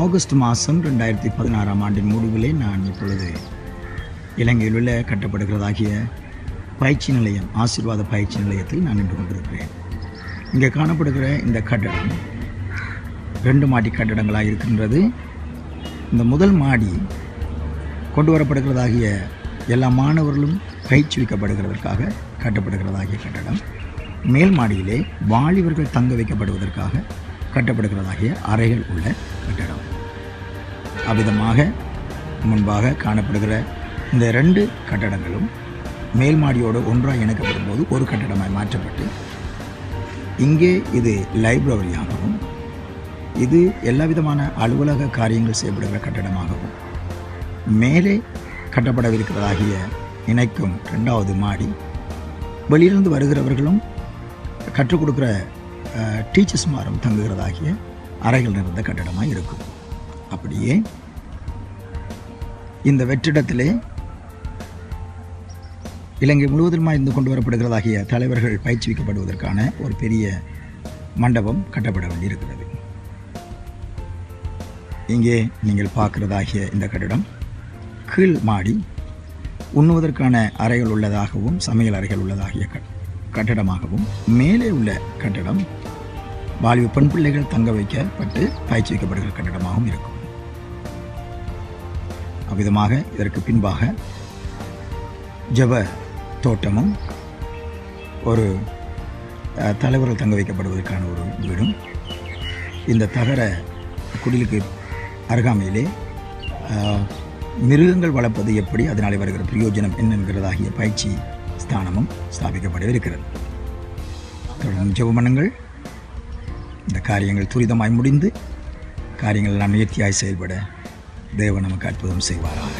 August மாதம் 2016 ஆண்டின் முடிவிலே நான் இப்பொழுது இலங்கையில் உள்ள கட்டப்படுகிறதாகிய பயிற்சி நிலையம், ஆசீர்வாத பயிற்சி நிலையத்தில் நான் நின்று கொண்டிருக்கிறேன். இங்கே காணப்படுகிற இந்த கட்டடம் 2 மாடி கட்டடங்களாக இருக்கின்றது. இந்த முதல் மாடி கொண்டு வரப்படுகிறதாகிய எல்லா மாணவர்களும் பயிற்சிவிக்கப்படுகிறதற்காக கட்டப்படுகிறதாகிய கட்டடம். மேல் மாடியிலே வாலிபர்கள் தங்க வைக்கப்படுவதற்காக கட்டப்படுகிறதாகிய அறைகள் உள்ள கட்டடம். அவ்விதமாக முன்பாக காணப்படுகிற இந்த 2 கட்டடங்களும் மேல் மாடியோடு ஒன்றாக இணைக்கப்படும் போது ஒரு கட்டடமாய் மாற்றப்பட்டு இங்கே இது லைப்ரரியாகவும் இது எல்லா விதமான அலுவலக காரியங்கள் செய்யப்படுகிற கட்டடமாகவும் மேலே கட்டப்படவிருக்கிறதாகிய இணைக்கும் 2வது மாடி வெளியிலிருந்து வருகிறவர்களும் கற்றுக் கொடுக்குற டீச்சர்ஸ்மாரும் தங்குகிறதாகிய அறைகள் நிறைந்த கட்டடமாக இருக்கும். அப்படியே இந்த வெற்றிடத்திலே இலங்கை முழுவதுமாக இருந்து கொண்டு வரப்படுகிறதாகிய தலைவர்கள் பயிற்சிவிக்கப்படுவதற்கான ஒரு பெரிய மண்டபம் கட்டப்பட வேண்டியிருக்கிறது. இங்கே நீங்கள் பார்க்கிறதாகிய இந்த கட்டடம் கீழ் மாடி உண்ணுவதற்கான அறைகள் உள்ளதாகவும் சமையல் அறைகள் உள்ளதாகிய கட்டடமாகவும், மேலே உள்ள கட்டடம் வாலிப பெண் பிள்ளைகள் தங்க வைக்கப்பட்டு பயிற்சி வைக்கப்படுகிற கட்டடமாகவும் இருக்கும். அவ்விதமாக இதற்கு பின்பாக ஜப தோட்டமும் ஒரு தலைவர்கள் தங்க வைக்கப்படுவதற்கான ஒரு வீடும், இந்த தகர குடிலுக்கு அருகாமையிலே மிருகங்கள் வளர்ப்பது எப்படி, அதனாலே வருகிற பிரயோஜனம் என்னென்கிறதாகிய பயிற்சி ஸ்தானமும் ஸ்தாபிக்கப்படவிருக்கிறது. தொடர்ந்து ஜெபம் பண்ணுங்கள். இந்த காரியங்கள் துரிதமாய் முடிந்து காரியங்கள் எல்லாம் நேர்த்தியாய் செயல்பட தேவன் நமக்கு அற்புதம் செய்வாராக.